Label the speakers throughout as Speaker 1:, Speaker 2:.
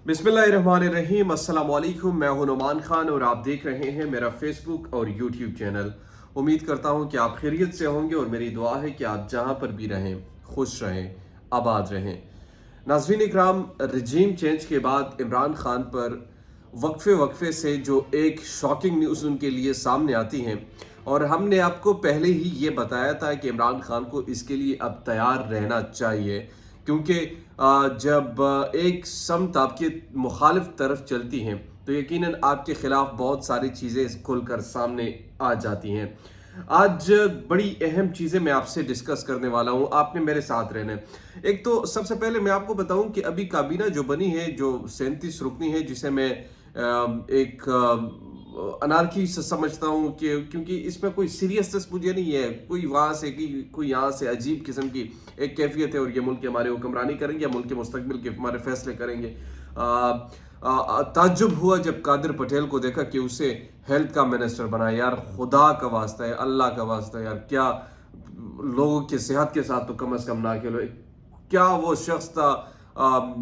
Speaker 1: बिस्मिल्लाहिर्रहमानिर्रहीम। अस्सलाम वालेकुम। मैं हूं नुमान खान और आप देख रहे हैं मेरा फेसबुक और यूट्यूब चैनल। उम्मीद करता हूं कि आप खैरियत से होंगे और मेरी दुआ है कि आप जहां पर भी रहें खुश रहें, आबाद रहें। नाज़रीन इकराम, रजीम चेंज के बाद इमरान खान पर वक्फे वक्फे से जो एक शॉकिंग न्यूज़ उनके लिए सामने आती हैं, और हमने आपको पहले ही ये बताया था कि इमरान खान को इसके लिए अब तैयार रहना चाहिए, क्योंकि जब एक समत आपकी मुखालिफ तरफ चलती हैं तो यकीनन आपके खिलाफ बहुत सारी चीज़ें खुलकर सामने आ जाती हैं। आज बड़ी अहम चीज़ें मैं आपसे डिस्कस करने वाला हूं, आपने मेरे साथ रहना है। एक तो सबसे पहले मैं आपको बताऊं कि अभी काबीना जो बनी है, जो 37 रुकनी है, जिसे मैं एक अनारकी से समझता हूँ कि क्योंकि इसमें कोई सीरियसनेस मुझे नहीं है, कोई वहाँ से कि कोई यहाँ से अजीब किस्म की एक कैफियत है और ये मुल्क के हमारे हुक्मरानी करेंगे या मुल्क के मुस्तकबिल के हमारे फैसले करेंगे। ताज्जुब हुआ जब कादिर पटेल को देखा कि उसे हेल्थ का मिनिस्टर बनाया। यार खुदा का वास्ता है, अल्लाह का वास्ता है यार, क्या लोगों की सेहत के साथ तो कम से कम ना खेलो। क्या वो शख्स था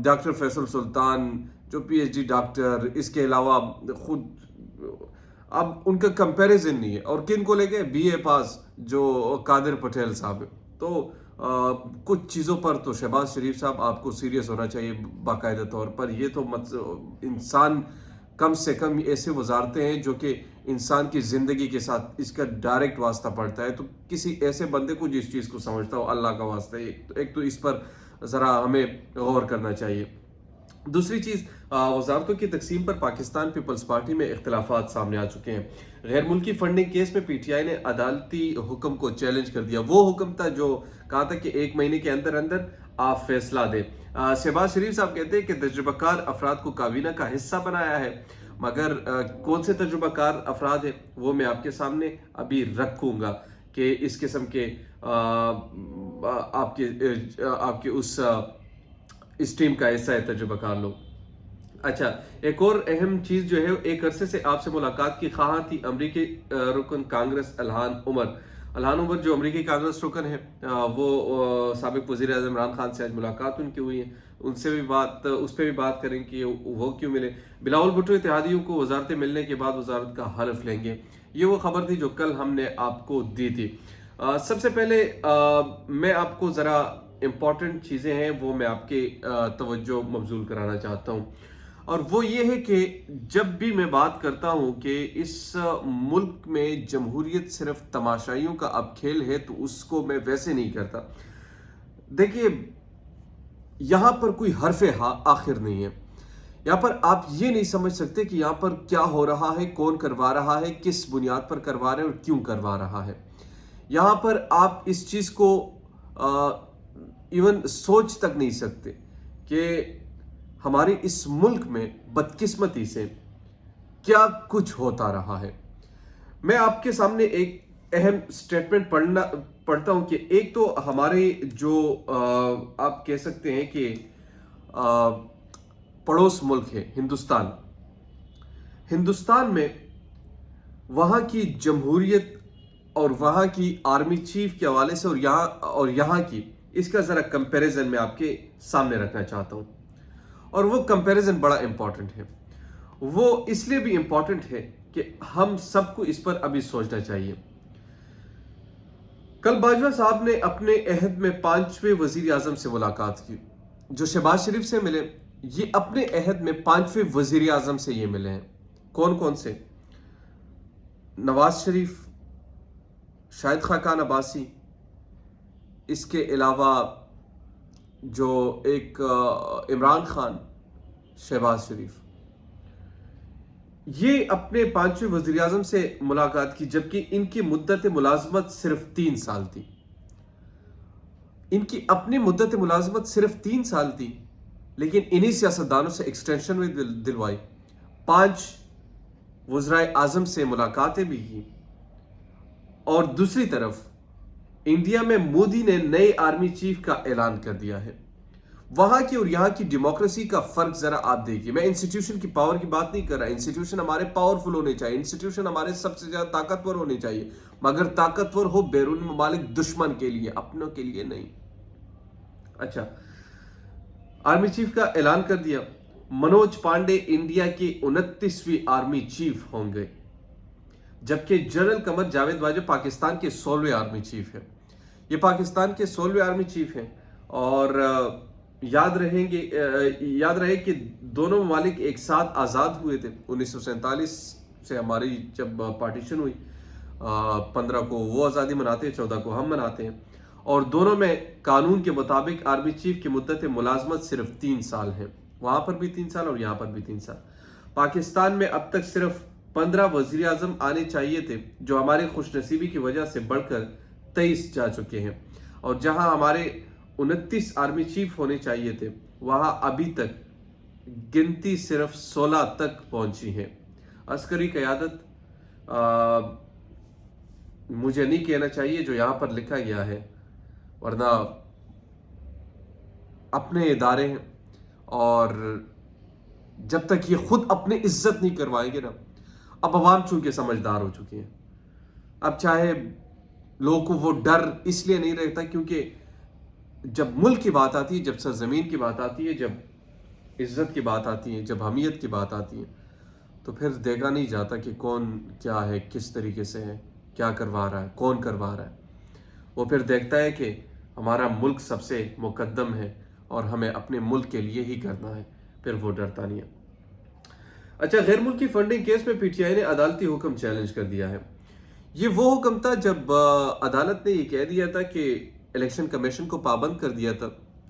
Speaker 1: डॉक्टर फैसल सुल्तान, जो पीएचडी डॉक्टर, इसके अलावा खुद अब उनका कंपैरिजन नहीं है। और किन को लेके बीए पास जो कादिर पटेल साहब है। तो कुछ चीज़ों पर तो शहबाज शरीफ साहब आपको सीरियस होना चाहिए बाकायदा तौर पर। ये तो इंसान कम से कम ऐसे वजारतें हैं जो कि इंसान की ज़िंदगी के साथ इसका डायरेक्ट वास्ता पड़ता है, तो किसी ऐसे बंदे को जिस चीज़ को समझता हो अल्लाह का वास्ता है, एक तो इस पर ज़रा हमें गौर करना चाहिए। दूसरी चीज़, वजारतों की तकसीम पर पाकिस्तान पीपल्स पार्टी में इख्तलाफात सामने आ चुके हैं। गैर मुल्की फंडिंग केस में पीटीआई ने अदालती हुक्म को चैलेंज कर दिया। वो हुक्म था जो कहा था कि 1 महीने के अंदर अंदर आप फैसला दें। शहबाज शरीफ साहब कहते हैं कि तजुर्बाकार अफराद को काबीना का हिस्सा बनाया है, मगर कौन से तजुर्बाकार अफराद हैं वो मैं आपके सामने अभी रखूँगा कि इस किस्म के आपके उस इस टीम का हिस्सा है तजुर्बाकार लोग। अच्छा, एक और अहम चीज़ जो है, एक अरसे से आपसे मुलाकात की ख्वाह थी अमरीकी रुकन कांग्रेस अल्हान उमर जो अमरीकी कांग्रेस रुकन है, वो साबिक वज़ीर आज़म इमरान खान से आज मुलाकात उनकी हुई है। उस पर भी बात करें कि वो क्यों मिले। बिलावल भुट्टो इत्तेहादियों को वजारतें मिलने के बाद वजारत का हल्फ लेंगे, ये वो खबर थी जो कल हमने आपको दी थी। सबसे पहले मैं आपको ज़रा इम्पॉर्टेंट चीज़ें हैं वो मैं आपके तवज्जो मबजूल कराना चाहता हूँ, और वो ये है कि जब भी मैं बात करता हूँ कि इस मुल्क में जमहूरियत सिर्फ तमाशाइयों का अब खेल है, तो उसको मैं वैसे नहीं करता। देखिए, यहाँ पर कोई हरफे आखिर नहीं है। यहाँ पर आप ये नहीं समझ सकते कि यहाँ पर क्या हो रहा है, कौन करवा रहा है, किस बुनियाद पर करवा रहे हैं और क्यों करवा रहा है। यहाँ पर आप इस चीज़ को इवन सोच तक नहीं सकते कि हमारे इस मुल्क में बदकिस्मती से क्या कुछ होता रहा है। मैं आपके सामने एक अहम स्टेटमेंट पढ़ता हूं कि एक तो हमारे जो आप कह सकते हैं कि पड़ोस मुल्क है हिंदुस्तान में वहाँ की जमहूरियत और वहाँ की आर्मी चीफ के हवाले से और यहाँ की, इसका ज़रा कंपैरिजन मैं आपके सामने रखना चाहता हूँ। और वो कंपैरिजन बड़ा इंपॉर्टेंट है। वो इसलिए भी इंपॉर्टेंट है कि हम सबको इस पर अभी सोचना चाहिए। कल बाजवा साहब ने अपने अहद में 5वें वजीर आजम से मुलाकात की। जो शहबाज शरीफ से मिले, ये अपने अहद में 5वें वजीर आजम से ये मिले हैं। कौन कौन से? नवाज शरीफ, शाहिद खाकान अब्बासी, इसके अलावा जो एक इमरान खान, शहबाज शरीफ, ये अपने 5वें वज़ीर आज़म से मुलाकात की, जबकि इनकी मुद्दत मुलाजमत सिर्फ 3 साल थी। इनकी अपनी मुद्दत मुलाजमत सिर्फ 3 साल थी, लेकिन इन्हीं सियासतदानों से एक्सटेंशन में दिलवाई। 5 वज़राए आज़म से मुलाकातें भी की। और दूसरी तरफ इंडिया में मोदी ने नए आर्मी चीफ का ऐलान कर दिया है। वहां की और यहां की डेमोक्रेसी का फर्क जरा आप देखिए। मैं इंस्टीट्यूशन की पावर की बात नहीं कर रहा। इंस्टीट्यूशन हमारे पावरफुल होने चाहिए, इंस्टीट्यूशन हमारे सबसे ज्यादा ताकतवर होने चाहिए, मगर ताकतवर हो बैरून ममालिक दुश्मन के लिए, अपनों के लिए नहीं। अच्छा, आर्मी चीफ का ऐलान कर दिया। मनोज पांडे इंडिया की 29वीं आर्मी चीफ होंगे, जबकि जनरल कमर जावेद बाजवा पाकिस्तान के 16वें आर्मी चीफ हैं। ये पाकिस्तान के 16वें आर्मी चीफ हैं और याद रहे कि दोनों ममालिक एक साथ आज़ाद हुए थे। 1947 से हमारी जब पार्टीशन हुई, 15 को वो आज़ादी मनाते हैं, 14 को हम मनाते हैं, और दोनों में कानून के मुताबिक आर्मी चीफ की मुद्दत मुलाजमत सिर्फ 3 साल है। वहाँ पर भी 3 साल और यहाँ पर भी 3 साल। पाकिस्तान में अब तक सिर्फ 15 वज़ीर आज़म आने चाहिए थे, जो हमारे खुशनसीबी की वजह से बढ़कर 23 जा चुके हैं, और जहां हमारे 29 आर्मी चीफ होने चाहिए थे, वहां अभी तक गिनती सिर्फ 16 तक पहुंची है। अस्करी क़यादत मुझे नहीं कहना चाहिए जो यहां पर लिखा गया है, वरना अपने इदारे हैं, और जब तक ये खुद अपनी इज्जत नहीं करवाएंगे ना, अब अवाम चूंकि समझदार हो चुकी है, अब चाहे लोगों को वो डर इसलिए नहीं रहता क्योंकि जब मुल्क की बात आती है, जब सरजमीन की बात आती है, जब इज्जत की बात आती है, जब हमीयत की बात आती है, तो फिर देखा नहीं जाता कि कौन क्या है, किस तरीके से है, क्या करवा रहा है, कौन करवा रहा है। वो फिर देखता है कि हमारा मुल्क सबसे मुकद्दम है और हमें अपने मुल्क के लिए ही करना है, फिर वो डरता नहीं है। अच्छा, गैर मुल्की फंडिंग केस में पीटीआई ने अदालती हुक्म चैलेंज कर दिया है। ये वो हुक्म था जब अदालत ने ये कह दिया था कि इलेक्शन कमीशन को पाबंद कर दिया था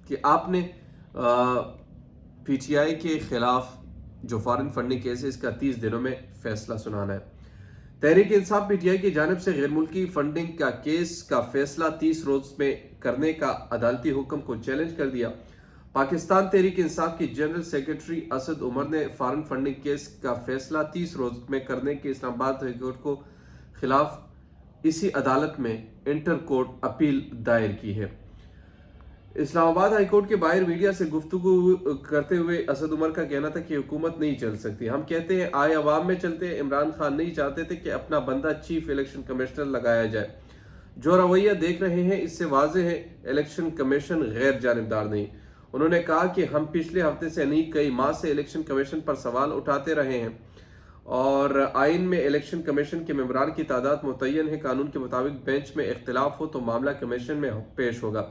Speaker 1: कि आपने पीटीआई के खिलाफ जो फॉरेन फंडिंग केस है, इसका 30 दिनों में फैसला सुनाना है। तहरीक इंसाफ पीटीआई की जानिब से गैर मुल्की फंडिंग का केस का फैसला 30 रोज में करने का अदालती हुक्म को चैलेंज कर दिया। पाकिस्तान तहरीक इंसाफ की जनरल सेक्रेटरी असद उमर ने फॉरेन फंडिंग केस का फैसला 30 रोज में करने के इस्लामाबाद हाई कोर्ट को खिलाफ इसी अदालत में इंटर कोर्ट अपील दायर की है। इस्लामाबाद हाई कोर्ट के बाहर मीडिया से गुफ्तगू करते हुए असद उमर का कहना था कि हुकूमत नहीं चल सकती। हम कहते हैं आए अवाम में चलते हैं। इमरान खान नहीं चाहते थे कि अपना बंदा चीफ इलेक्शन कमिश्नर लगाया जाए। जो रवैया देख रहे हैं इससे वाज़ेह है इलेक्शन कमीशन गैर जानिबदार नहीं। उन्होंने कहा कि हम पिछले हफ्ते से नहीं कई माह से इलेक्शन कमीशन पर सवाल उठाते रहे हैं और आइन में इलेक्शन कमीशन के मेंबरान की तादाद मुतय्यन है। कानून के मुताबिक बेंच में इख्तिलाफ हो तो मामला कमीशन में पेश होगा।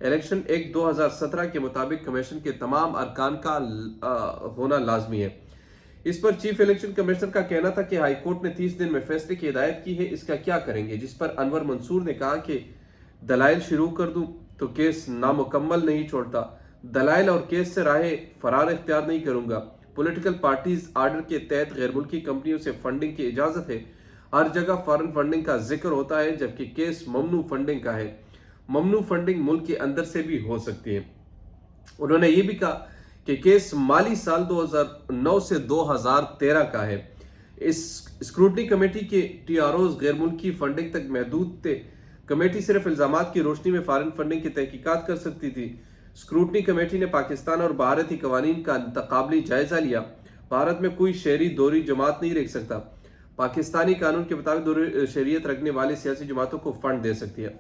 Speaker 1: इलेक्शन एक्ट 2017 के मुताबिक कमीशन के तमाम अरकान का होना लाजमी है। इस पर चीफ इलेक्शन कमिश्नर का कहना था कि हाई कोर्ट ने 30 दिन में फैसले की हिदायत की है, इसका क्या करेंगे। जिस पर अनवर मंसूर ने कहा कि दलाइल शुरू कर दूं तो केस नामुकम्मल नहीं छोड़ता। दलाइल और केस से राह फरार इख्तियार नहीं करूंगा। पॉलिटिकल पार्टीज आर्डर के तहत गैर मुल्की कंपनियों से फंडिंग की इजाजत है। हर जगह फॉरेन फंडिंग का जिक्र होता है जबकि केस ममनू फंडिंग का है। ममनू फंडिंग मुल्क के अंदर से भी हो सकती है। उन्होंने ये भी कहा कि केस माली साल 2009 से 2013 का है। इस स्क्रूटनी कमेटी के टीआरओज गैर मुल्की फंडिंग तक महदूद थे। कमेटी सिर्फ इल्जामात की रोशनी में फॉरेन फंडिंग की तहकीकात कर सकती थी। स्क्रूटनी कमेटी ने पाकिस्तान और भारतीय कवानीन का तकाबली जायजा लिया। भारत में कोई शहरी दोहरी जमात नहीं रख सकता। पाकिस्तानी कानून के मुताबिक दोहरी शहरियत रखने वाली सियासी जमातों को फंड दे सकती है।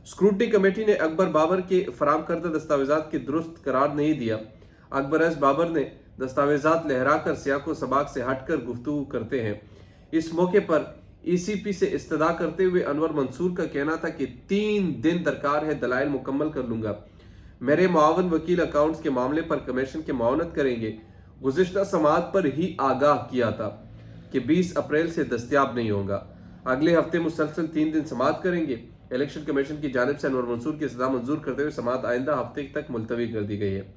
Speaker 1: स्क्रूटनी कमेटी ने अकबर बाबर के फराम करदा दस्तावेजात की दुरुस्त करार नहीं दिया। अकबर एस बाबर ने दस्तावेजात लहराकर सियाको सबाक से हटकर गुफ्तगू करते हैं। इस मौके पर ईसीपी से इस्तदा करते हुए अनवर मंसूर का कहना था कि 3 दिन दरकार है, दलाइल मुकम्मल कर लूंगा। मेरे मुआवन वकील अकाउंट्स के मामले पर कमीशन की मावनत करेंगे। गुज़िश्ता समाअत पर ही आगाह किया था कि 20 अप्रैल से दस्तयाब नहीं होगा। अगले हफ्ते मुसलसल 3 दिन समाअत करेंगे। इलेक्शन कमीशन की जानिब से अनवर मंसूर की सजा मंजूर करते हुए समाअत आइंदा हफ्ते तक मुलतवी कर दी गई है।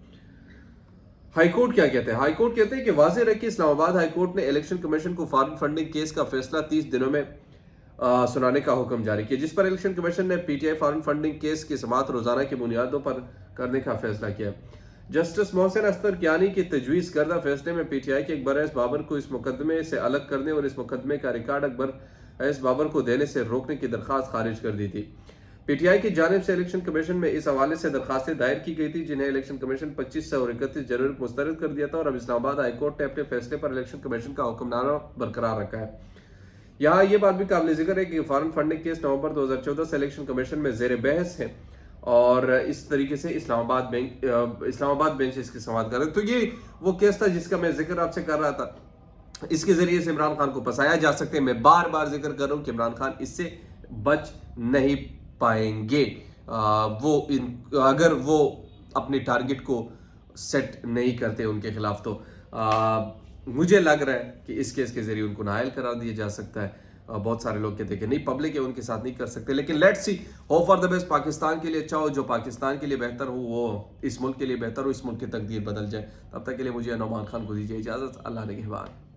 Speaker 1: हाईकोर्ट क्या कहते हैं? हाईकोर्ट कहते हैं कि वाज़ेह रहे कि इस्लामाबाद हाईकोर्ट ने इलेक्शन कमीशन को फॉरेन फंडिंग केस का फैसला 30 दिनों में सुनाने का हुक्म जारी किया, जिस पर इलेक्शन कमीशन ने पीटीआई फॉरेन फंडिंग केस की समाअत रोजाना की बुनियादों पर करने का फैसला किया। जस्टिस मोहसिन अख्तर कियानी की तजवीज करदा फैसले में पीटीआई के अकबर एस बाबर को इस मुकदमे से अलग करने और इस मुकदमे का रिकॉर्ड अकबर एस बाबर को देने से रोकने की दरखास्त खारिज कर दी थी। पीटीआई की जानिब से इलेक्शन कमीशन में इस हवाले से दरखास्तें दायर की गई थी, जिन्हें इलेक्शन कमीशन 25 और 31 जनवरी को मुस्तरद कर दिया था और अब इस्लामाबाद हाईकोर्ट ने अपने फैसले पर इलेक्शन कमीशन का हुक्मनामा बरकरार रखा है। यहाँ ये बात भी काबिल जिक्र है कि फॉरेन फंडिंग केस नवंबर 2014 से इलेक्शन कमीशन में जेर बहस है اور اس طریقے سے اسلام آباد بینچ اس کی سماعت کر رہے ہیں۔ تو یہ وہ کیس تھا جس کا میں ذکر آپ سے کر رہا تھا، اس کے ذریعے سے عمران خان کو پھنسایا جا سکتا ہے۔ میں بار بار ذکر کر رہا ہوں کہ عمران خان اس سے بچ نہیں پائیں گے، اگر وہ اپنی ٹارگٹ کو سیٹ نہیں کرتے ان کے خلاف۔ تو مجھے لگ رہا ہے کہ اس کیس کے ذریعے ان کو نااہل قرار دیا جا سکتا ہے۔ بہت سارے لوگ کہتے ہیں کہ نہیں، پبلک ہے ان کے ساتھ نہیں کر سکتے، لیکن let's see, hope for the best. Pakistan کے لیے اچھا ہو، جو پاکستان کے لیے بہتر ہو وہ اس ملک کے لیے بہتر ہو، اس ملک کی تقدیر بدل جائے۔ تب تک کے لیے مجھے نعمان خان کو دیجیے اجازت۔ اللہ نگہبان۔